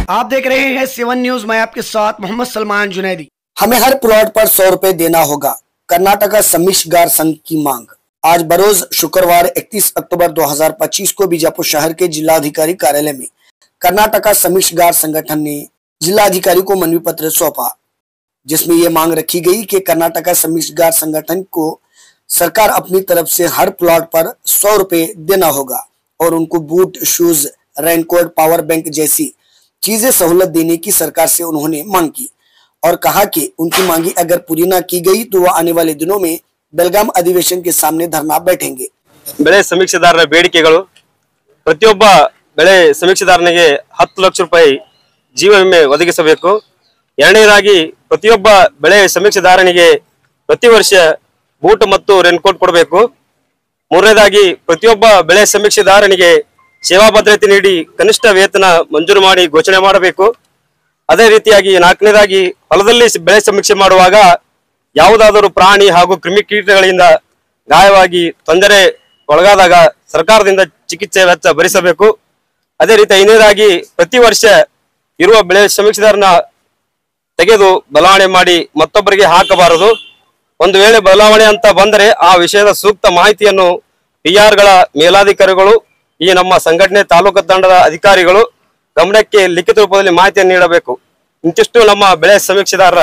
आप देख रहे हैं 7 न्यूज। मैं आपके साथ मोहम्मद सलमान जुनैदी। हमें हर प्लॉट पर 100 रुपए देना होगा, कर्नाटका समिश्रगार संघ की मांग। आज बरोज शुक्रवार 31 अक्टूबर 2025 को बीजापुर शहर के जिलाधिकारी कार्यालय में कर्नाटका समिश्रगार संगठन ने जिलाधिकारी को मनवी पत्र सौंपा, जिसमें ये मांग रखी गई कि कर्नाटका समिश्रगार संगठन को सरकार अपनी तरफ से हर प्लॉट पर 100 रुपए देना होगा और उनको boot, shoes, raincoat, power bank जैसी चीजें सहूलत देने की सरकार से उन्होंने मांग की और कहा कि उनकी मांगी अगर पूरी न की गई तो वह आने वाले दिनों में बेलगाम अधिवेशन के सामने धरना बैठेंगे। ಬೆಳೆ ಸಮೀಕ್ಷೆದಾರರ ಬೇಡಿಕೆಗಳು ಪ್ರತಿಯೊಬ್ಬ ಬೆಳೆ ಸಮೀಕ್ಷೆದಾರನಿಗೆ 10 ಲಕ್ಷ ರೂಪಾಯಿ ಜೀವ ವಿಮೆ ಒದಗಿಸಬೇಕು। ಎರಡನೇದಾಗಿ ಪ್ರತಿಯೊಬ್ಬ ಬೆಳೆ ಸಮೀಕ್ಷೆದಾರನಿಗೆ ಪ್ರತಿ ವರ್ಷ ಬೂಟ್ ಮತ್ತು ರೇನ್ಕೋಟ್ ಕೊಡಬೇಕು। ಮೂರನೇದಾಗಿ ಪ್ರತಿಯೊಬ್ಬ ಬೆಳೆ ಸಮೀಕ್ಷೆದಾರನಿಗೆ ಸೇವಾ ಭದ್ರತೆ ನೀಡಿ ಕನಿಷ್ಠ ವೇತನ ಮಂಜೂರು ಮಾಡಿ ಘೋಷಣೆ ಮಾಡಬೇಕು। ಅದೇ ರೀತಿಯಾಗಿ ನಾಲ್ಕನೇದಾಗಿ ಹೊಲದಲ್ಲಿ ಬೆಳೆ ಸಮೀಕ್ಷೆ ಮಾಡುವಾಗ ಯಾವುದಾದರೂ ಪ್ರಾಣಿ ಹಾಗೂ ಕ್ರಿಮಿಕೀಟಗಳಿಂದ ಗಾಯವಾಗಿ ತೊಂದರೆ ಒಳಗಾದಾಗ ಸರ್ಕಾರದಿಂದ ಚಿಕಿತ್ಸೆ ವೆಚ್ಚ ಭರಿಸಬೇಕು। ಅದೇ ರೀತಿ ಐದನೇದಾಗಿ ಪ್ರತಿ ವರ್ಷ ಇರುವ ಬೆಳೆ ಸಮೀಕ್ಷೆದಾರನ ತೆಗೆದು ಬದಲಾವಣೆ ಮಾಡಿ ಮತ್ತೊಬ್ಬರಿಗೆ ಹಾಕಬಾರದು। ಒಂದು ವೇಳೆ ಬದಲಾವಣೆ ಅಂತ ಬಂದರೆ ಆ ವಿಷಯದ ಸೂಕ್ತ ಮಾಹಿತಿಯನ್ನು ಪಿಆರ್ಗಳ ಮೇಲಾಧಿಕಾರಿಗಳು ಈ ನಮ್ಮ ಸಂಘಟನೆ ತಾಲೂಕು ತಂಡದ ಅಧಿಕಾರಿಗಳು ಗಮನಕ್ಕೆ ಲಿಖಿತ ರೂಪದಲ್ಲಿ ಮಾಹಿತಿಯನ್ನು ನೀಡಬೇಕು। ಇಂತಿಷ್ಟು ನಮ್ಮ ಬೆಳೆ ಸಮೀಕ್ಷೆದಾರರ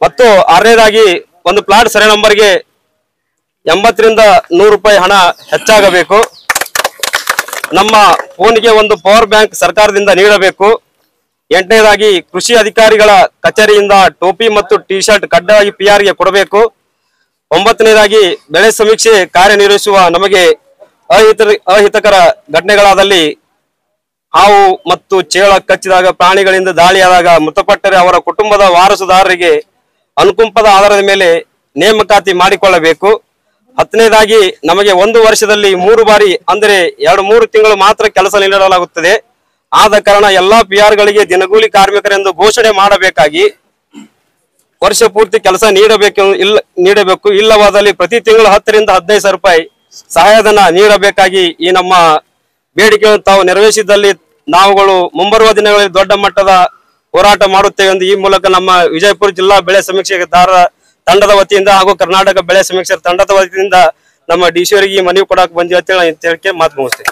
ಮತ್ತು ಆರನೇದಾಗಿ ಒಂದು ಪ್ಲಾಟ್ ಸರ್ವೆ ನಂಬರ್ಗೆ 80 ರಿಂದ 100 ರೂಪಾಯಿ ಹಣ ಹೆಚ್ಚಾಗಬೇಕು। ನಮ್ಮ ಫೋನ್ಗೆ ಒಂದು ಪವರ್ ಬ್ಯಾಂಕ್ ಸರ್ಕಾರದಿಂದ ನೀಡಬೇಕು। ಎಂಟನೇದಾಗಿ ಕೃಷಿ ಅಧಿಕಾರಿಗಳ ಕಚೇರಿಯಿಂದ ಟೋಪಿ ಮತ್ತು ಟಿ ಶರ್ಟ್ ಕಡ್ಡಾಯವಾಗಿ ಪಿಆರ್ಗೆ ಕೊಡಬೇಕು। ಒಂಬತ್ತನೇದಾಗಿ ಬೆಳೆ ಸಮೀಕ್ಷೆ ಕಾರ್ಯನಿರ್ವಹಿಸುವ ನಮಗೆ ಅಹಿತಕರ ಘಟನೆಗಳಾದಲ್ಲಿ ಹಾವು ಮತ್ತು ಚೇಳ ಕಚ್ಚಿದಾಗ ಪ್ರಾಣಿಗಳಿಂದ ದಾಳಿಯಾದಾಗ ಮೃತಪಟ್ಟರೆ ಅವರ ಕುಟುಂಬದ ವಾರಸುದಾರರಿಗೆ ಅನುಕಂಪದ ಆಧಾರದ ಮೇಲೆ ನೇಮಕಾತಿ ಮಾಡಿಕೊಳ್ಳಬೇಕು। ಹತ್ತನೇದಾಗಿ ನಮಗೆ ಒಂದು ವರ್ಷದಲ್ಲಿ 3 ಬಾರಿ ಅಂದರೆ 2-3 ತಿಂಗಳು ಮಾತ್ರ ಕೆಲಸ ನೀಡಲಾಗುತ್ತದೆ। ಆದ ಕಾರಣ ಎಲ್ಲಾ ಪಿಆರ್ಗಳಿಗೆ ದಿನಗೂಲಿ ಕಾರ್ಮಿಕರೆಂದು ಘೋಷಣೆ ಮಾಡಬೇಕಾಗಿ ವರ್ಷ ಪೂರ್ತಿ ಕೆಲಸ ನೀಡಬೇಕು। ಇಲ್ಲವಾದಲ್ಲಿ ಪ್ರತಿ ತಿಂಗಳು 10 ರಿಂದ 15 ಸಾವಿರ ರೂಪಾಯಿ ಸಹಾಯಧನ ನೀಡಬೇಕಾಗಿ ಈ ನಮ್ಮ ಬೇಡಿಕೆಯನ್ನು ತಾವು ನೆರವೇರಿಸಿದಲ್ಲಿ ನಾವುಗಳು ಮುಂಬರುವ ದಿನಗಳಲ್ಲಿ ದೊಡ್ಡ ಮಟ್ಟದ ಹೋರಾಟ ಮಾಡುತ್ತೇವೆ ಎಂದು ಈ ಮೂಲಕ ನಮ್ಮ ವಿಜಯಪುರ ಜಿಲ್ಲಾ ಬೆಳೆ ಸಮೀಕ್ಷೆದಾರರ ತಂಡದ ವತಿಯಿಂದ ಹಾಗೂ ಕರ್ನಾಟಕ ಬೆಳೆ ಸಮೀಕ್ಷೆ ತಂಡದ ವತಿಯಿಂದ ನಮ್ಮ ಡಿಸಿ ಅವರಿಗೆ ಮನವಿ ಕೊಡಕ್ಕೆ ಬಂದಿವೆ ಅಂತ ಹೇಳಿ ಮಾತು ಮುಗಿಸ್ತೇವೆ।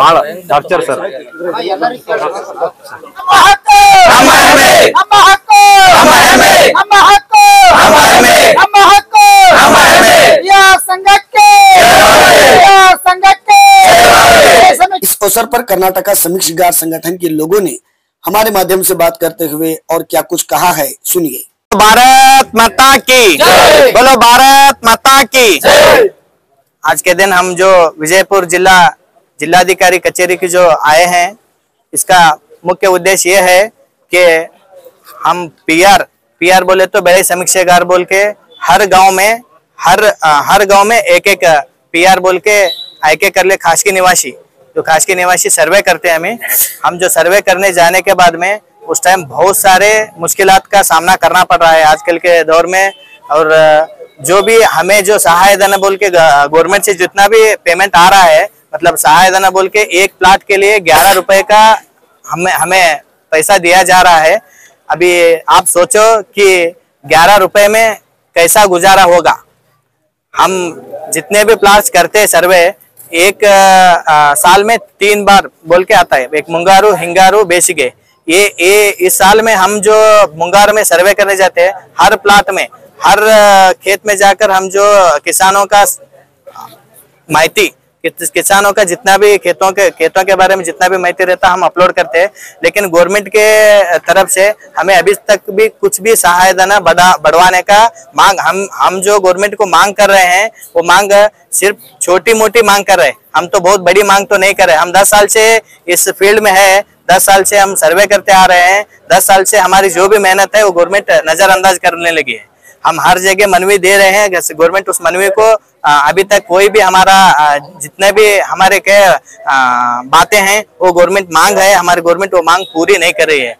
ಬಹಳ ಟಾರ್ಚರ್ ಸರ್। इस अवसर पर कर्नाटका समिश्रगार संगठन के लोगों ने हमारे माध्यम से बात करते हुए और क्या कुछ कहा है, सुनिए। भारत माता की बोलो, भारत माता की। आज के दिन हम जो विजयपुर जिलाधिकारी कचेरी की जो आए हैं, इसका मुख्य उद्देश्य ये है कि हम पीआर बोले तो बेड़े समीक्षागार बोल के हर गांव में एक पीआर बोल के आयके कर ले खासकी निवासी सर्वे करते हैं। हम जो सर्वे करने जाने के बाद में उस टाइम बहुत सारे मुश्किलात का सामना करना पड़ रहा है आजकल के दौर में। और जो भी हमें जो सहायधन बोल के गवर्नमेंट से जितना भी पेमेंट आ रहा है, मतलब सहायधन बोल के एक प्लाट के लिए 11 रुपए का हमें पैसा दिया जा रहा है। अभी आप सोचो कि 11 रुपए में कैसा गुजारा होगा। हम जितने भी प्लाट्स करते सर्वे एक साल में 3 बार बोल के आता है, एक मुंगारू, हिंगारू, बेसिगे। ये इस साल में हम जो मुंगार में सर्वे करने जाते हैं, हर प्लाट में हर खेत में जाकर हम जो किसानों का माहिती, किसानों का जितना भी खेतों के बारे में जितना भी माहिती रहता हम अपलोड करते हैं। लेकिन गवर्नमेंट के तरफ से हमें अभी तक भी कुछ भी सहायता बढ़वाने का मांग हम जो गवर्नमेंट को मांग कर रहे हैं, वो मांग सिर्फ छोटी मोटी मांग कर रहे हैं। हम तो बहुत बड़ी मांग तो नहीं कर रहे। हम 10 साल से इस फील्ड में है, 10 साल से हम सर्वे करते आ रहे हैं। 10 साल से हमारी जो भी मेहनत है वो गवर्नमेंट नजरअंदाज करने लगी है। हम हर जगह मनवी दे रहे हैं, गवर्नमेंट उस मनवी को अभी तक कोई भी हमारा जितने भी हमारे के बातें हैं वो गवर्नमेंट मांग है, हमारी गवर्नमेंट वो मांग पूरी नहीं कर रही है।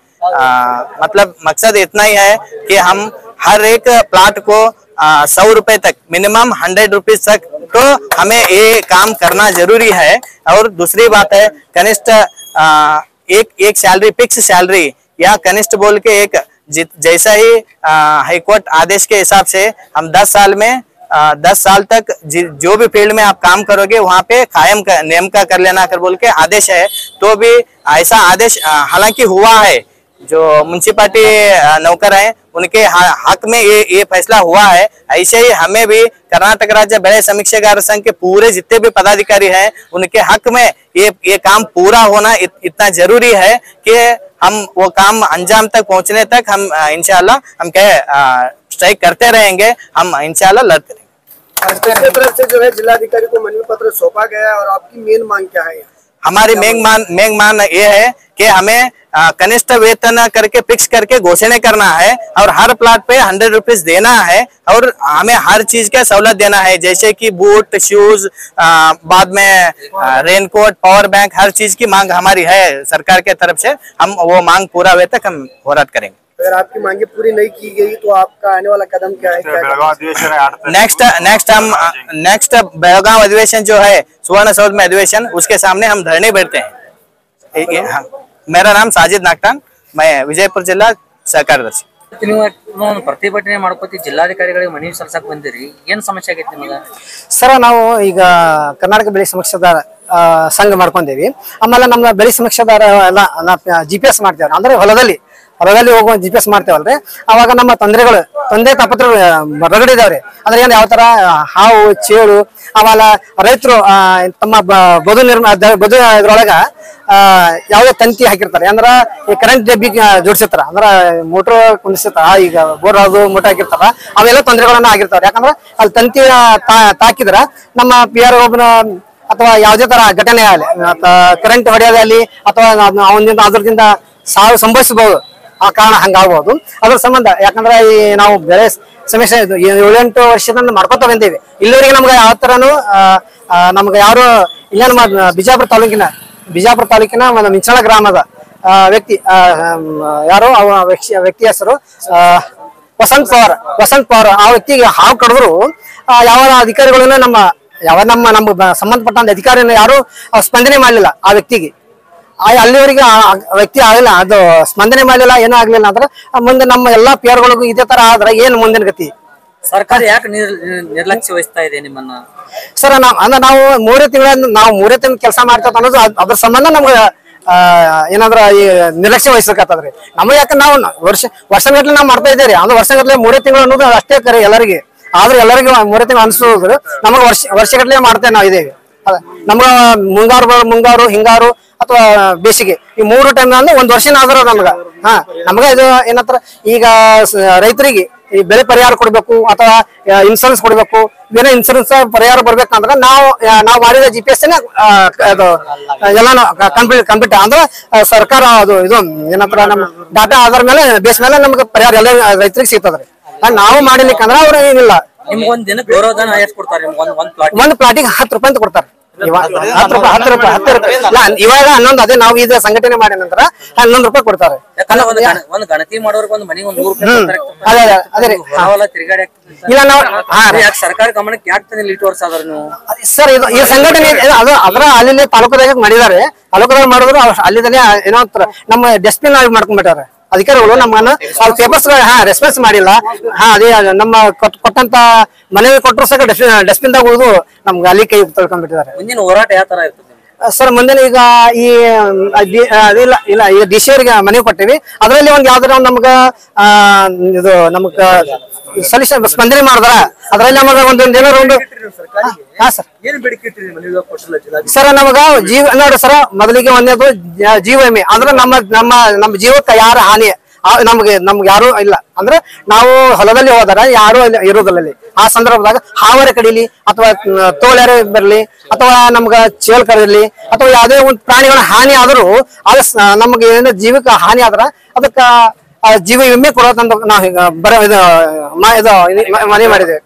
मतलब मकसद इतना ही है कि हम हर एक प्लाट को 100 रुपए तक, मिनिमम 100 रुपीज तक तो हमें ये काम करना जरूरी है। और दूसरी बात है कनिष्ठ एक सैलरी, फिक्स सैलरी या कनिष्ठ बोल के एक जैसा ही हाईकोर्ट आदेश के हिसाब से हम 10 साल में 10 साल तक जो भी फील्ड में आप काम करोगे वहां पे कायम नियम का कर लेना कर बोल के आदेश है। तो भी ऐसा आदेश हालांकि हुआ है, जो म्युनिसिपालिटी नौकर हैं उनके हक में ये फैसला हुआ है। ऐसे ही हमें भी कर्नाटक राज्य बेले समीक्षागार संघ के पूरे जितने भी पदाधिकारी हैं उनके हक में ये काम पूरा होना इतना जरूरी है कि हम वो काम अंजाम तक पहुंचने तक हम इंशाल्लाह हम स्ट्राइक करते रहेंगे, हम इंशाल्लाह लड़ते रहेंगे। आपकी तरफ से जो है जिलाधिकारी को मनवी पत्र सौंपा गया है और आपकी मेन मांग क्या है? हमारी मेन मान ये है कि हमें कनिष्ठ वेतन करके फिक्स करके घोषणा करना है और हर प्लाट पे 100 रुपीज देना है और हमें हर चीज का सहूलत देना है, जैसे कि बूट, शूज, बाद में रेनकोट, पावर बैंक, हर चीज की मांग हमारी है सरकार के तरफ से। हम वो मांग पूरा हुए तक हम होराट करेंगे। अगर आपकी मांगे पूरी नहीं की गई तो आपका आने वाला कदम क्या है? नेक्स्ट बेलगांव अधिवेशन जो है सुवर्ण सौध में अधिवेशन, उसके सामने हम धरने बैठते हैं। मेरा नाम साजिद नागटान, मैं विजयपुर जिला सहकार्यदर्शी। ನೀವು ಪ್ರತಿಭಟನೆ ಮಾಡ್ಕೋತಿ ಜಿಲ್ಲಾಧಿಕಾರಿಗಳಿಗೆ ಮನವಿ ಸಲ್ಲಿಸಕ್ ಬಂದಿರಿ, ಏನ್ ಸಮಸ್ಯೆ ಆಗೈತಿ ನಿಮಗೆ? ಸರ್, ನಾವು ಈಗ ಕರ್ನಾಟಕ ಬೆಳೆ ಸಮೀಕ್ಷಾದಾರ ಸಂಘ ಮಾಡ್ಕೊಂಡೇವಿ. ಆಮೇಲೆ ನಮ್ಮ ಬೆಳೆ ಸಮೀಕ್ಷಾದಾರ ಎಲ್ಲ GPS ಮಾಡ್ತೇವ್ರಿ, ಅಂದ್ರೆ ಹೊಲದಲ್ಲಿ ಹೋಗುವ GPS ಮಾಡ್ತೇವಲ್ರಿ. ಅವಾಗ ನಮ್ಮ ತಂದೆ ತಾಪತ್ರ ರಗಡಿದಾವ್ರಿ. ಅಂದ್ರೆ ಏನ್ ಯಾವ ತರ ಹಾವು, ಚೇಳು, ಆಮೇಲೆ ರೈತರು ತಮ್ಮ ಬದು ಇದ್ರೊಳಗ ಯಾವುದೇ ತಂತಿ ಹಾಕಿರ್ತಾರೆ, ಅಂದ್ರ ಈ ಕರೆಂಟ್ ಡಬ್ಬಿ ಜೋಡಿಸಿರ್ತಾರ, ಅಂದ್ರ ಮೋಟರ್ ಕುಂದಿಸಿರ್ತಾರ, ಈಗ ಬೋರ್ ಅದು ಮೋಟರ್ ಹಾಕಿರ್ತಾರ, ಅವೆಲ್ಲ ತೊಂದರೆಗಳನ್ನ ಆಗಿರ್ತಾವ. ಯಾಕಂದ್ರ ಅಲ್ಲಿ ತಂತಿ ತಾಕಿದ್ರ ನಮ್ಮ PR ಒಬ್ಬನ ಅಥವಾ ಯಾವುದೇ ತರ ಘಟನೆ ಆಗಲಿ, ಕರೆಂಟ್ ಹೊಡೆಯೋದಲ್ಲಿ ಅಥವಾ ಅವನಿಂದ ಅದರಿಂದ ಸಾವು ಸಂಭವಿಸಬಹುದು. ಆ ಕಾರಣ ಹಂಗಾಗಬಹುದು. ಅದ್ರ ಸಂಬಂಧ ಯಾಕಂದ್ರೆ ಈ ನಾವು ಬೆಳೆ ಸಮಸ್ಯೆ 7-8 ವರ್ಷದಿಂದ ಮಾಡ್ಕೊತ ಬಂದೇವಿ. ಇಲ್ಲಿವರೆಗೆ ನಮ್ಗೆ ಯಾವ ತರನು ನಮ್ಗೆ ಯಾರು ಇಲ್ಲ. ನಮ್ಮ ಬಿಜಾಪುರ ತಾಲೂಕಿನ ಒಂದು ಮಿಂಚಳ ಗ್ರಾಮದ ವ್ಯಕ್ತಿ ಯಾರು ವ್ಯಕ್ತಿ ಹೆಸರು ವಸಂತ್ ಪವಾರ್. ಆ ವ್ಯಕ್ತಿಗೆ ಹಾವು ಕಡಿದ್ರು ಯಾವ ಅಧಿಕಾರಿಗಳನ್ನ ನಮ್ಮ ಸಂಬಂಧಪಟ್ಟಂತ ಅಧಿಕಾರಿನ ಯಾರು ಸ್ಪಂದನೆ ಮಾಡಲಿಲ್ಲ. ಆ ವ್ಯಕ್ತಿಗೆ ಅಲ್ಲಿವರೆಗೆ ವ್ಯಕ್ತಿ ಆಗಲಿಲ್ಲ, ಅದು ಸ್ಪಂದನೆ ಮಾಡಲಿಲ್ಲ, ಏನೂ ಆಗ್ಲಿಲ್ಲ. ಅಂದ್ರೆ ಮುಂದೆ ನಮ್ಮ ಎಲ್ಲಾ PR-ಗಳಿಗೂ ಇದೇ ತರ ಆದ್ರೆ ಏನು ಮುಂದಿನ ಗತಿ? ಸರ್ಕಾರ ಯಾಕೆ ನಿರ್ಲಕ್ಷ್ಯ ವಹಿಸ್ತಾ ಇದೆ ನಿಮ್ಮನ್ನ? ಸರ್, ನಾವು 3 ತಿಂಗಳ ಕೆಲಸ ಮಾಡ್ತೇವೆ ಅನ್ನೋದು ಅದ್ರ ಸಂಬಂಧ ನಮ್ಗೆ ಏನಾದ್ರ ಈ ನಿರ್ಲಕ್ಷ್ಯ ವಹಿಸಬೇಕಾಗ್ತದ್ರಿ. ನಮಗೆ ಯಾಕೆ ನಾವು ವರ್ಷಗಟ್ಟಲೆ ನಾವು ಮಾಡ್ತಾ ಇದ್ದೇವೆ. ಅಂದ್ರೆ ವರ್ಷಗಟ್ಟಲೆ 3 ತಿಂಗಳು ಅನ್ನೋದು ಅಷ್ಟೇ ಕರೆ ಎಲ್ಲರಿಗೆ. ಆದ್ರೆ ಎಲ್ಲರಿಗೂ 3 ತಿಂಗಳು ಅನ್ಸೋದು ನಮಗೆ ವರ್ಷಗಟ್ಟಲೆ ಮಾಡ್ತೇವೆ ನಾವು ಇದೇವಿ. ನಮ್ಗ ಮುಂಗಾರು, ಹಿಂಗಾರು ಅಥವಾ ಬೇಸಿಗೆ ಈ 3 ಟೈಮ್ ಅಂದ್ರೆ 1 ವರ್ಷ ಆದ್ರೂ ನಮ್ಗ ಇದು ಏನಂತಾರ, ಈಗ ರೈತರಿಗೆ ಈ ಬೆಳೆ ಪರಿಹಾರ ಕೊಡ್ಬೇಕು ಅಥವಾ ಇನ್ಸೂರೆನ್ಸ್ ಕೊಡ್ಬೇಕು. ಏನೋ ಇನ್ಸೂರೆನ್ಸ್ ಪರಿಹಾರ ಬರ್ಬೇಕಂದ್ರೆ ನಾವು ಮಾಡಿದ GPS ಅದು ಎಲ್ಲಾನು ಕಂಪ್ಲೀಟ್ ಅಂದ್ರೆ ಸರ್ಕಾರ ಅದು ಇದು ಏನಂತಾರ ನಮ್ಮ ಡಾಟಾ ಆಧಾರ ಮೇಲೆ ಬೇಸ್ ಮೇಲೆ ನಮ್ಗೆ ಪರಿಹಾರ ಎಲ್ಲ ರೈತರಿಗೆ ಸಿಗ್ತದ್ರಿ. ನಾವು ಮಾಡಿಲಿಕ್ಕಂದ್ರ ಅವ್ರ ಏನಿಲ್ಲ. ನಿಮ್ಗೆ ಒಂದ್ ದಿನಕ್ಕೆ ಗೌರವಧನ ಎಷ್ಟು ಕೊಡ್ತಾರೆ? ಒಂದ್ ಪ್ಲಾಟಿಗೆ 10 ರೂಪಾಯಿ ಅಂತ ಕೊಡ್ತಾರೆ. 10 ರೂಪಾಯಿ ಇವಾಗ 11 ಅದೇ ನಾವು ಇದು ಸಂಘಟನೆ ಮಾಡಿದ ನಂತರ 11 ರೂಪಾಯಿ ಕೊಡ್ತಾರೆ. ಒಂದ್ ಗಣತಿ ಮಾಡೋರ್ಗೆ ಒಂದ್ ಮನೆಗೆ 100 ರೂಪಾಯಿ ತಿರುಗಾಡಿ ಇಲ್ಲ. ನಾವು ಸರ್ಕಾರ ಗಮನಕ್ಕೆ ಯಾಕೆ ತಂದಿಲ್ಲ ಇಷ್ಟು ವರ್ಷ ಆದ್ರೂ ನೀವು? ಸರ್, ಇದು ಈ ಸಂಘಟನೆ ಅದರ ಅಲ್ಲಿ ತಾಲೂಕದಾಗ ಮಾಡಿದಾರೆ. ತಾಲೂಕದಾಗ ಮಾಡಿದ್ರು ಅಲ್ಲಿದಲ್ಲೇ ಏನೋ ನಮ್ಮ ಡೆಸ್ಟ್ಬಿನ್ ಆಗಿ ಮಾಡ್ಕೊಂಡ್ಬಿಟ್ಟಾರೆ ಅಧಿಕಾರಿಗಳು. ನಮ್ಮನ್ನ ಪೇಪರ್ಸ್ ರೆಸ್ಪಾನ್ಸ್ ಮಾಡಿಲ್ಲ. ಅದೇ ನಮ್ಮ ಕೊಟ್ಟಂತ ಮನವಿ ಕೊಟ್ಟರು ಸಹ ಡಸ್ಟ್ಬಿನ್ ದಾಗ ಉಳಿದು ನಮ್ಗೆ ಅಲ್ಲಿ ಕೈ ತೊಳ್ಕೊಂಡ್ಬಿಟ್ಟಿದ್ದಾರೆ. ಮುಂದಿನ ಹೋರಾಟ ಯಾವ ತರ ಇರ್ತದೆ ಸರ್? ಮುಂದಿನ ಈಗ ಇಲ್ಲ ಈಗ DC ಅವರಿಗೆ ಮನವಿ ಕೊಟ್ಟಿವಿ. ಅದರಲ್ಲಿ ಒಂದ್ ಯಾವ್ದಾರ ನಮ್ಗ ಇದು ನಮ್ಗ ಸೊಲ್ಯೂಷನ್ ಸ್ಪಂದನೆ ಮಾಡಿದ್ರ ಅದರಲ್ಲಿ ನಮಗ ಏನಾರ ಒಂದು ಸರ್ ನಮಗ ನೋಡಿ ಸರ್, ಮೊದಲಿಗೆ ಒಂದೇದು ಜೀವ ವಿಮೆ ಅಂದ್ರೆ ನಮ್ಮ ಜೀವಕ್ಕೆ ಯಾರ ಹಾನಿ ನಮ್ಗೆ ಯಾರು ಇಲ್ಲ. ಅಂದ್ರೆ ನಾವು ಹೊಲದಲ್ಲಿ ಹೋದರೆ ಯಾರು ಇರೋದಿಲ್ಲ. ಆ ಸಂದರ್ಭದಾಗ ಹಾವರ ಕಡಿಲಿ ಅಥವಾ ತೋಳ್ಯಾರ ಬರ್ಲಿ ಅಥವಾ ನಮ್ಗ ಚೇಲ್ ಕಡಿಲಿ ಅಥವಾ ಯಾವುದೇ ಒಂದು ಪ್ರಾಣಿಗಳ ಹಾನಿ ಆದ್ರೂ ನಮ್ಗೆ ಏನೋ ಜೀವಕ್ಕೆ ಹಾನಿ ಆದ್ರ ಅದಕ್ಕ ಜೀವ ವಿಮೆ ಕೊಡೋದಂತ ನಾವು ಮನವಿ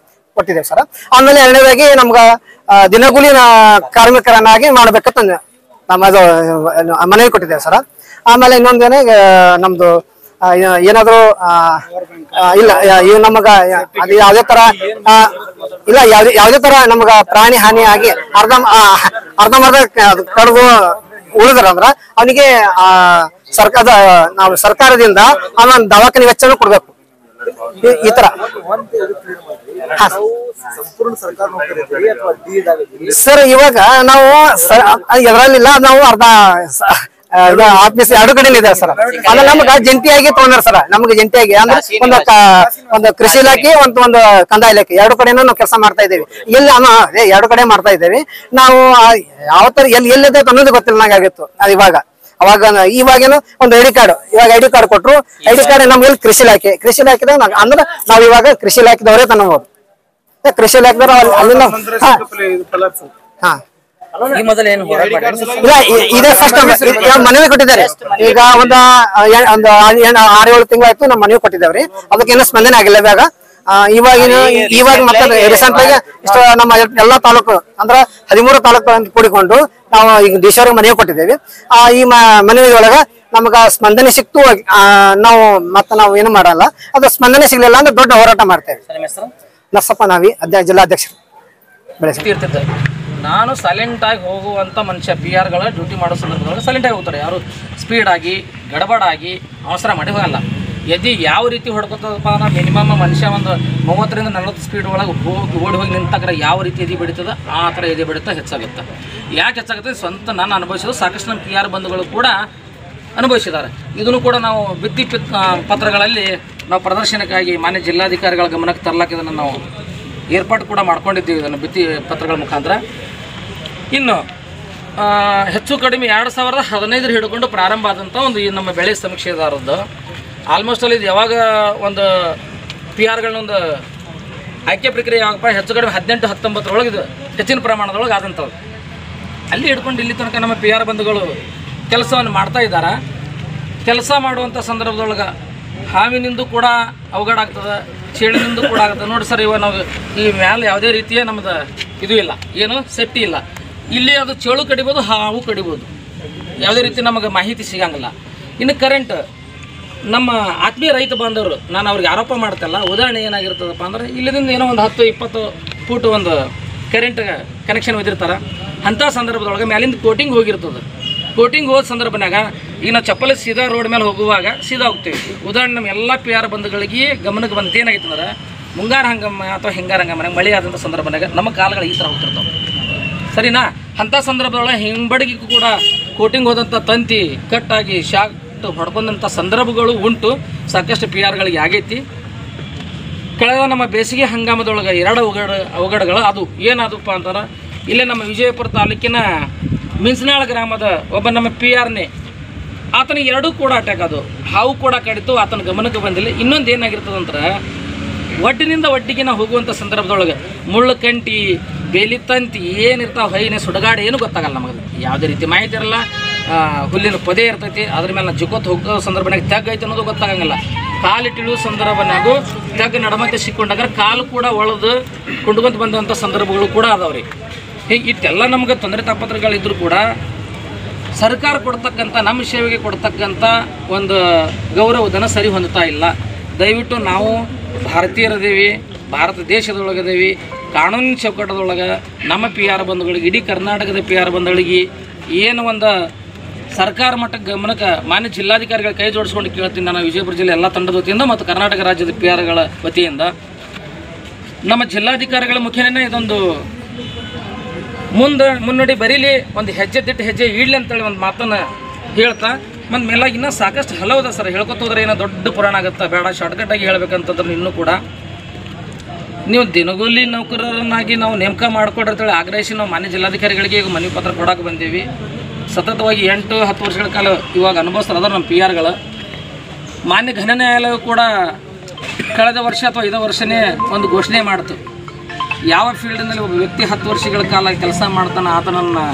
ಕೊಟ್ಟಿದ್ದೇವೆ ಸರ್. ಆಮೇಲೆ ಎರಡನೇದಾಗಿ ನಮ್ಗ ದಿನಗೂಲಿ ಕಾರ್ಮಿಕರನ್ನಾಗಿ ಮಾಡ್ಬೇಕಂತ ನಮ್ಮದು ಮನವಿ ಕೊಟ್ಟಿದ್ದೇವೆ ಸರ್. ಆಮೇಲೆ ಇನ್ನೊಂದೇನೆ ನಮ್ದು ಏನಾದ್ರು ಇಲ್ಲ ಇವ್ ನಮಗ ಅದು ಯಾವ್ದೇ ತರ ಇಲ್ಲ ಯಾವ್ದೇ ತರ ನಮಗ ಪ್ರಾಣಿ ಹಾನಿ ಆಗಿ ಅರ್ಧಂಬರ್ಧ ಕಡ್ದು ಉಳಿದ್ರ ಅಂದ್ರ ಅವನಿಗೆ ಸರ್ಕಾರದಿಂದ ಅವನ ದವಾಖಾನೆ ವೆಚ್ಚನೂ ಕೊಡ್ಬೇಕು ಈ ತರ. ಸರ್ ಇವಾಗ ನಾವು ಎದ್ರಲ್ಲಿಲ್ಲ, ನಾವು ಅರ್ಧ ಆಫೀಸ್ 2 ಕಡೆ ಇದೆ ಸರ್. ಅಲ್ಲ ನಮ್ಗ ಜಂಟಿಯಾಗಿ ತಗೊಂಡ್ರ ಸರ್, ನಮ್ಗೆ ಜಂಟಿಯಾಗಿ ಅಂದ್ರೆ ಒಂದು ಕೃಷಿ ಇಲಾಖೆ ಒಂದು ಕಂದಾಯ ಇಲಾಖೆ 2 ಕಡೆನೂ ನಾವು ಕೆಲಸ ಮಾಡ್ತಾ ಇದ್ದೇವೆ. ಎಲ್ಲಿ 2 ಕಡೆ ಮಾಡ್ತಾ ಇದ್ದೇವೆ ನಾವು. ಯಾವ ತರ ಎಲ್ಲಿದೆ ಅನ್ನೋದು ಗೊತ್ತಿಲ್ಲ ನಂಗೆ ಆಗಿತ್ತು ಅದು. ಇವಾಗೇನು ಒಂದು ಐಡಿ ಕಾರ್ಡ್, ಇವಾಗ ಐಡಿ ಕಾರ್ಡ್ ಕೊಟ್ರು. ಐಡಿ ಕಾರ್ಡ್ ನಮ್ಗೆ ಕೃಷಿ ಇಲಾಖೆದಾಗ ಅಂದ್ರೆ ನಾವ್ ಇವಾಗ ಕೃಷಿ ಇಲಾಖೆದವರೇ ತನ್ನಬಹುದು. ಕೃಷಿ ಇಲಾಖೆದವ್ರು ಅಲ್ಲಿಂದ ಈ ಮೊದಲು ಏನು ಇಲ್ಲ, ಇದೇ ಫಸ್ಟ್ ಮನವಿ ಕೊಟ್ಟಿದ್ದಾರೆ. ಈಗ ಒಂದು 6-7 ತಿಂಗಳಾಯ್ತು ನಾವು ಮನವಿ ಕೊಟ್ಟಿದ್ದೇವ್ರಿ. ಅದಕ್ಕೇನು ಸ್ಪಂದನೆ ಆಗಿಲ್ಲ. ಇವಾಗ ಮತ್ತೆ ರೀಸೆಂಟ್ ಆಗಿ ಇಷ್ಟ ನಮ್ಮ ಎಲ್ಲಾ ತಾಲೂಕು ಅಂದ್ರೆ 13 ತಾಲೂಕು ಕೂಡಿಕೊಂಡು ನಾವು ಈಗ ದೇಶವ್ರಿಗೆ ಮನವಿ ಕೊಟ್ಟಿದ್ದೇವೆ. ಈ ಮನವಿ ಒಳಗ ನಮಗ ಸ್ಪಂದನೆ ಸಿಕ್ತು, ನಾವು ಏನು ಮಾಡಲ್ಲ. ಅದು ಸ್ಪಂದನೆ ಸಿಗ್ಲಿಲ್ಲ ಅಂದ್ರೆ ದೊಡ್ಡ ಹೋರಾಟ ಮಾಡ್ತೇವೆ. ನರಸಪ್ಪ ನಾವಿ ಜಿಲ್ಲಾಧ್ಯಕ್ಷರು. ನಾನು ಸೈಲೆಂಟ್ ಆಗಿ ಹೋಗುವಂತ ಮನುಷ್ಯ. PR ಗಳ ಡ್ಯೂಟಿ ಮಾಡೋ ಸಂದರ್ಭದೊಳಗೆ ಸೈಲೆಂಟ್ ಆಗಿ ಹೋಗ್ತಾರೆ. ಯಾರು ಸ್ಪೀಡ್ ಆಗಿ ಗಡಬಡಾಗಿ ಅವಸರ ಮಾಡಿ ಹೋಗಲ್ಲ. ಎದಿ ಯಾವ ರೀತಿ ಹೊಡ್ಕೊತದಪ್ಪ ಅಂದ್ರೆ ಮಿನಿಮಮ್ ಮನುಷ್ಯ ಒಂದು 30-40 ಸ್ಪೀಡ್ ಒಳಗೆ ಓಡಿ ನಿಂತಾಗ ಯಾವ ರೀತಿ ಎದೆ ಬಡಿತದ ಆ ಥರ ಎದೆ ಬಡಿತ ಹೆಚ್ಚಾಗುತ್ತೆ. ಯಾಕೆ ಹೆಚ್ಚಾಗುತ್ತೆ? ಸ್ವಂತ ನಾನು ಅನುಭವಿಸೋದು, ಸಾಕಷ್ಟು ನಮ್ಮ PR ಬಂಧುಗಳು ಕೂಡ ಅನುಭವಿಸಿದ್ದಾರೆ. ಇದನ್ನು ಕೂಡ ನಾವು ಭಿತ್ತಿ ಪತ್ರಗಳಲ್ಲಿ ನಾವು ಪ್ರದರ್ಶನಕ್ಕಾಗಿ ಮಾನ್ಯ ಜಿಲ್ಲಾಧಿಕಾರಿಗಳ ಗಮನಕ್ಕೆ ತರಲಾಕ ಇದನ್ನು ನಾವು ಏರ್ಪಾಡು ಕೂಡ ಮಾಡ್ಕೊಂಡಿದ್ದೀವಿ, ಇದನ್ನು ಭಿತ್ತಿ ಪತ್ರಗಳ ಮುಖಾಂತರ. ಇನ್ನು ಹೆಚ್ಚು ಕಡಿಮೆ 2015 ಹಿಡ್ಕೊಂಡು ಪ್ರಾರಂಭ ಆದಂಥ ಒಂದು ಈ ನಮ್ಮ ಬೆಳೆ ಸಮೀಕ್ಷೆದಾರದ್ದು ಆಲ್ಮೋಸ್ಟ್ ಅಲ್ಲಿ ಇದು ಯಾವಾಗ ಒಂದು PRಗಳನ್ನೊಂದು ಆಯ್ಕೆ ಪ್ರಕ್ರಿಯೆ ಯಾವಾಗಪ್ಪ ಹೆಚ್ಚು ಕಡಿಮೆ 18-19 ಇದು ಹೆಚ್ಚಿನ ಪ್ರಮಾಣದೊಳಗೆ ಆದಂಥವು. ಅಲ್ಲಿ ಹಿಡ್ಕೊಂಡು ಇಲ್ಲಿ ತನಕ ನಮ್ಮ PR ಬಂಧುಗಳು ಕೆಲಸವನ್ನು ಮಾಡ್ತಾ ಇದ್ದಾರೆ. ಕೆಲಸ ಮಾಡುವಂಥ ಸಂದರ್ಭದೊಳಗೆ ಹಾವಿನಿಂದ ಕೂಡ ಅವಘಡ ಆಗ್ತದೆ, ಚೇಳಿನಿಂದ ಕೂಡ ಆಗ್ತದೆ. ನೋಡಿ ಸರ್, ಇವಾಗ ನಾವು ಈ ಮ್ಯಾಲೆ ಯಾವುದೇ ರೀತಿಯ ನಮ್ಮದು ಇದು ಇಲ್ಲ, ಏನು ಸೇಫ್ಟಿ ಇಲ್ಲ. ಇಲ್ಲಿ ಅದು ಚೇಳು ಕಡಿಬೋದು, ಹಾವು ಕಡಿಬೋದು, ಯಾವುದೇ ರೀತಿ ನಮಗೆ ಮಾಹಿತಿ ಸಿಗಂಗಿಲ್ಲ. ಇನ್ನು ಕರೆಂಟ್ ನಮ್ಮ ಆತ್ಮೀಯ ರೈತ ಬಾಂಧವರು, ನಾನು ಅವ್ರಿಗೆ ಆರೋಪ ಮಾಡ್ತಲ್ಲ, ಉದಾಹರಣೆ ಏನಾಗಿರ್ತದಪ್ಪ ಅಂದ್ರೆ ಇಲ್ಲಿಂದ ಏನೋ ಒಂದು 10-20 ಫೂಟ್ ಒಂದು ಕರೆಂಟ್ ಕನೆಕ್ಷನ್ ಒಯ್ದಿರ್ತಾರೆ. ಅಂಥ ಸಂದರ್ಭದೊಳಗೆ ಮ್ಯಾಲಿಂದ ಕೋಟಿಂಗ್ ಹೋಗಿರ್ತದೆ. ಕೋಟಿಂಗ್ ಹೋದ ಸಂದರ್ಭನಾಗ ಈಗ ನಾವು ಚಪ್ಪಲಿ ಸೀದಾ ರೋಡ್ ಮೇಲೆ ಹೋಗುವಾಗ ಸೀದಾ ಹೋಗ್ತೀವಿ. ಉದಾಹರಣೆ ನಮ್ಮ ಎಲ್ಲ PR ಬಂಧುಗಳಿಗೆ ಗಮನಕ್ಕೆ ಬಂದು ಏನಾಗಿತ್ತು ಅಂದ್ರೆ ಮುಂಗಾರು ಹಂಗಮ್ಮ ಅಥವಾ ಹಿಂಗಾರು ಹಂಗಮ್ಮ ಮಳೆ ಆದಂಥ ಸಂದರ್ಭನಾಗ ನಮ್ಮ ಕಾಲಗಳು ಈ ಥರ ಹೋಗ್ತಿರ್ತಾವೆ, ಸರಿನಾ? ಅಂಥ ಸಂದರ್ಭದೊಳಗೆ ಹಿಂಬಡಿಗೂ ಕೂಡ ಕೋಟಿಂಗ್ ಹೋದಂಥ ತಂತಿ ಕಟ್ಟಾಗಿ ಶಾಕ್ ಹೊಡ್ಕೊಂಡಂಥ ಸಂದರ್ಭಗಳು ಉಂಟು. ಸಾಕಷ್ಟು PRಗಳಿಗೆ ಆಗೈತಿ. ಕಳೆದ ನಮ್ಮ ಬೇಸಿಗೆ ಹಂಗಾಮದೊಳಗೆ 2 ಅವಘಡಗಳು ಅದು ಏನಾದಪ್ಪ ಅಂತಾರೆ, ಇಲ್ಲೇ ನಮ್ಮ ವಿಜಯಪುರ ತಾಲೂಕಿನ ಮಿನ್ಸನಾಳ ಗ್ರಾಮದ ಒಬ್ಬ ನಮ್ಮ PRನೇ, ಆತನಿಗೆ 2 ಕೂಡ ಅಟ್ಯಾಕ್, ಅದು ಹಾವು ಕೂಡ ಕಡಿತು, ಆತನ ಗಮನಕ್ಕೆ ಬಂದಿಲ್ಲ. ಇನ್ನೊಂದು ಏನಾಗಿರ್ತದಂದ್ರೆ ಒಡ್ಡಿನಿಂದ ಒಡ್ಡಿಗೆ ನಾವು ಹೋಗುವಂಥ ಸಂದರ್ಭದೊಳಗೆ ಮುಳ್ಳು ಕಂಟಿ, ಬೇಲಿ ತಂತಿ ಏನಿರ್ತಾವೆ, ಹೈನೆ ಸುಡಗಾಡು ಏನು ಗೊತ್ತಾಗಲ್ಲ ನಮಗೆ. ಯಾವುದೇ ರೀತಿ ಮಾಹಿತಿ ಇರಲ್ಲ. ಹುಲ್ಲಿನ ಪೊದೆ ಇರ್ತೈತಿ, ಅದ್ರ ಮೇಲೆ ಜುಕೊತ್ತು ಹೋಗೋ ಸಂದರ್ಭನಾಗ ತೆಗ್ ಐತೆ ಅನ್ನೋದು ಗೊತ್ತಾಗಂಗಿಲ್ಲ. ಕಾಲಿಟ್ಟಿಳುವ ಸಂದರ್ಭನಾಗೂ ತೆಗ್ ನಡಮಕ್ಕೆ ಸಿಕ್ಕೊಂಡಾಗ ಕಾಲು ಕೂಡ ಒಳದು ಕೊಂಡ್ಕೊಂತ ಬಂದಂಥ ಸಂದರ್ಭಗಳು ಕೂಡ ಅದಾವ್ರಿ. ಹೀಗೆ ಇಷ್ಟೆಲ್ಲ ನಮ್ಗೆ ತೊಂದರೆ ತಾಪತ್ರಗಳಿದ್ರೂ ಕೂಡ ಸರ್ಕಾರ ಕೊಡ್ತಕ್ಕಂಥ ನಮ್ಮ ಸೇವೆಗೆ ಕೊಡ್ತಕ್ಕಂಥ ಒಂದು ಗೌರವಧನ ಸರಿ ಹೊಂದುತ್ತಾ ಇಲ್ಲ. ದಯವಿಟ್ಟು ನಾವು ಭಾರತೀಯರದೇವಿ, ಭಾರತ ದೇಶದೊಳಗದೇವಿ, ಕಾನೂನಿನ ಚೌಕಟ್ಟದೊಳಗೆ ನಮ್ಮ PR ಬಂಧುಗಳಿಗೆ, ಇಡೀ ಕರ್ನಾಟಕದ PR ಬಂಧುಗಳಿಗೆ ಏನು ಒಂದು ಸರ್ಕಾರ ಮಟ್ಟಕ್ಕೆ ಗಮನಕ್ಕೆ ಮಾನ್ಯ ಜಿಲ್ಲಾಧಿಕಾರಿಗಳ ಕೈ ಜೋಡಿಸ್ಕೊಂಡು ಕೇಳ್ತೀನಿ ನಾನು. ವಿಜಯಪುರ ಜಿಲ್ಲೆ ಎಲ್ಲ ತಂಡದ ವತಿಯಿಂದ ಮತ್ತು ಕರ್ನಾಟಕ ರಾಜ್ಯದ PRಗಳ ವತಿಯಿಂದ ನಮ್ಮ ಜಿಲ್ಲಾಧಿಕಾರಿಗಳ ಮುಖೇನೇ ಇದೊಂದು ಮುನ್ನಡಿ ಬರೀಲಿ, ಒಂದು ಹೆಜ್ಜೆ ದಿಟ್ಟು ಹೆಜ್ಜೆ ಇಡ್ಲಿ ಅಂತೇಳಿ ಒಂದು ಮಾತನ್ನು ಹೇಳ್ತಾ ಮತ್ತು ಮೇಲಾಗಿ ಇನ್ನೂ ಸಾಕಷ್ಟು ಹಲವುದ ಸರ್. ಹೇಳ್ಕೊತ ಹೋದ್ರೆ ಏನೋ ದೊಡ್ಡ ಪುರಾಣ ಆಗುತ್ತೆ, ಬೇಡ ಶಾರ್ಟ್ಕಟ್ಟಾಗಿ ಹೇಳ್ಬೇಕಂತಂದ್ರೆ ಇನ್ನೂ ಕೂಡ ನೀವು ದಿನಗೂಲಿ ನೌಕರರನ್ನಾಗಿ ನಾವು ನೇಮಕ ಮಾಡ್ಕೊಡ್ರಿ ಆಗ್ರಹಿಸಿ ನಾವು ಮಾನ್ಯ ಜಿಲ್ಲಾಧಿಕಾರಿಗಳಿಗೆ ಈಗ ಮನವಿ ಪತ್ರ ಕೊಡೋಕೆ ಬಂದೀವಿ. ಸತತವಾಗಿ 8-10 ವರ್ಷಗಳ ಕಾಲ ಇವಾಗ ಅನುಭವಿಸ್ತಾರೆ ಅದ್ರ ನಮ್ಮ PRಗಳು. ಮಾನ್ಯ ಘನ ನ್ಯಾಯಾಲಯ ಕೂಡ ಕಳೆದ ವರ್ಷ ಅಥವಾ 5 ವರ್ಷನೇ ಒಂದು ಘೋಷಣೆ ಮಾಡ್ತು, ಯಾವ ಫೀಲ್ಡ್ನಲ್ಲಿ ಒಬ್ಬ ವ್ಯಕ್ತಿ 10 ವರ್ಷಗಳ ಕಾಲ ಕೆಲಸ ಮಾಡ್ತಾನೆ ಆತನನ್ನು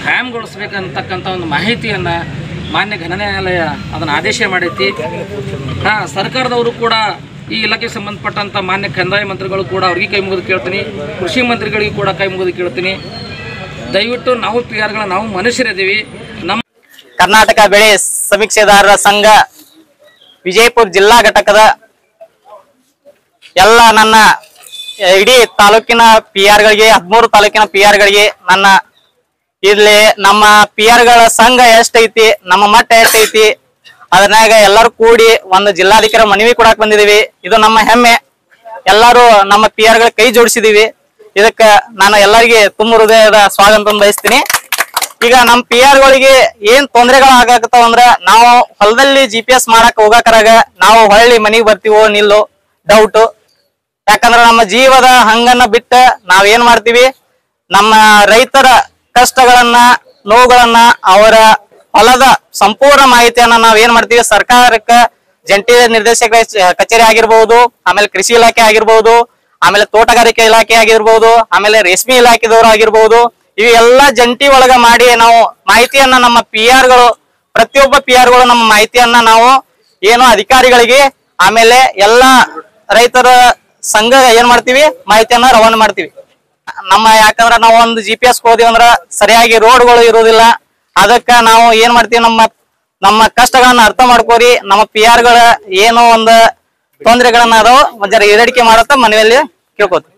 ಕಾಯಂಗೊಳಿಸ್ಬೇಕಂತಕ್ಕಂಥ ಒಂದು ಮಾಹಿತಿಯನ್ನು ಮಾನ್ಯ ಘನ ನ್ಯಾಯಾಲಯ ಅದನ್ನು ಆದೇಶ ಮಾಡೈತಿ. ಸರ್ಕಾರದವರು ಕೂಡ ಈ ಇಲಾಖೆಗೆ ಸಂಬಂಧಪಟ್ಟಂಥ ಮಾನ್ಯ ಕಂದಾಯ ಮಂತ್ರಿಗಳು ಕೂಡ ಅವ್ರಿಗೆ ಕೈ ಮುಗಿದು ಕೇಳ್ತೀನಿ, ಕೃಷಿ ಮಂತ್ರಿಗಳಿಗೆ ಕೂಡ ಕೈ ಮುಗಿದು ಕೇಳ್ತೀನಿ. ದಯವಿಟ್ಟು ನಾವು PRಗಳ ನಾವು ಮನುಷ್ಯರಿದ್ದೀವಿ. ನಮ್ಮ ಕರ್ನಾಟಕ ಬೆಳೆ ಸಮೀಕ್ಷೆದಾರರ ಸಂಘ ವಿಜಯಪುರ ಜಿಲ್ಲಾ ಘಟಕದ ಎಲ್ಲ ನನ್ನ ಇಡೀ ತಾಲೂಕಿನ PR ಗಳಿಗೆ 13 ತಾಲೂಕಿನ PR ಗಳಿಗೆ ನನ್ನ ಇಲ್ಲಿ ನಮ್ಮ PR ಗಳ ಸಂಘ ಎಷ್ಟೈತಿ, ನಮ್ಮ ಮಟ್ಟ ಎಷ್ಟೈತಿ, ಅದನ್ನಾಗ ಎಲ್ಲರೂ ಕೂಡಿ ಒಂದು ಜಿಲ್ಲಾಧಿಕಾರಿ ಮನವಿ ಕೊಡಾಕ್ ಬಂದಿದೀವಿ. ಇದು ನಮ್ಮ ಹೆಮ್ಮೆ. ಎಲ್ಲರೂ ನಮ್ಮ PR ಗಳ ಕೈ ಜೋಡಿಸಿದೀವಿ. ಇದಕ್ಕ ನಾನು ಎಲ್ಲರಿಗೆ ತುಂಬ ಹೃದಯದ ಸ್ವಾಗತ ಬಯಸ್ತೀನಿ. ಈಗ ನಮ್ಮ PR ಗಳಿಗೆ ಏನ್ ತೊಂದರೆಗಳು ಆಗಾಕತ್ತಾವ ಅಂದ್ರ, ನಾವು ಹೊಲದಲ್ಲಿ GPS ಮಾಡಕ್ ಹೋಗಾಕರಾಗ ನಾವು ಹೊಳ್ಳಿ ಮನಿಗ್ ಬರ್ತೀವೋ ನಿಲ್ಲೋ ಡೌಟ್. ಯಾಕಂದ್ರ ನಮ್ಮ ಜೀವದ ಹಂಗನ್ನ ಬಿಟ್ಟ ನಾವ್ ಏನ್ ಮಾಡ್ತೀವಿ, ನಮ್ಮ ರೈತರ ಕಷ್ಟಗಳನ್ನ ನೋವುಗಳನ್ನ ಅವರ ಹೊಲದ ಸಂಪೂರ್ಣ ಮಾಹಿತಿಯನ್ನ ನಾವ್ ಏನ್ ಮಾಡ್ತೀವಿ, ಸರ್ಕಾರಕ್ಕ ಜಂಟಿ ನಿರ್ದೇಶಕ ಕಚೇರಿ ಆಗಿರ್ಬಹುದು, ಆಮೇಲೆ ಕೃಷಿ ಇಲಾಖೆ ಆಗಿರ್ಬಹುದು, ಆಮೇಲೆ ತೋಟಗಾರಿಕೆ ಇಲಾಖೆ ಆಗಿರ್ಬಹುದು, ಆಮೇಲೆ ರೇಷ್ಮೆ ಇಲಾಖೆದವರು ಆಗಿರ್ಬಹುದು, ಇವು ಎಲ್ಲಾ ಜಂಟಿ ಒಳಗ ಮಾಡಿ ನಾವು ಮಾಹಿತಿಯನ್ನ ನಮ್ಮ PR ಗಳು ಪ್ರತಿಯೊಬ್ಬ PR ಗಳು ನಮ್ಮ ಮಾಹಿತಿಯನ್ನ ನಾವು ಏನು ಅಧಿಕಾರಿಗಳಿಗೆ ಆಮೇಲೆ ಎಲ್ಲಾ ರೈತರ ಸಂಘ ಏನ್ ಮಾಡ್ತೀವಿ ಮಾಹಿತಿಯನ್ನ ರವಾನೆ ಮಾಡ್ತೀವಿ. ನಮ್ಮ ಯಾಕಂದ್ರ ನಾವು ಒಂದು GPS ಹೋದಿವಿ ಅಂದ್ರ ಸರಿಯಾಗಿ ರೋಡ್ಗಳು ಇರೋದಿಲ್ಲ. ಅದಕ್ಕ ನಾವು ಏನ್ ಮಾಡ್ತೀವಿ, ನಮ್ಮ ಕಷ್ಟಗಳನ್ನ ಅರ್ಥ ಮಾಡ್ಕೋರಿ. ನಮ್ಮ PR ಗಳ ಏನೋ ಒಂದು ತೊಂದರೆಗಳನ್ನ ಅದಾವ ಜರ ಈಡೇರಿಕೆ ಮಾಡತ್ತ ಮನೆಯಲ್ಲಿ ಕೇಳ್ಕೊತೀವಿ.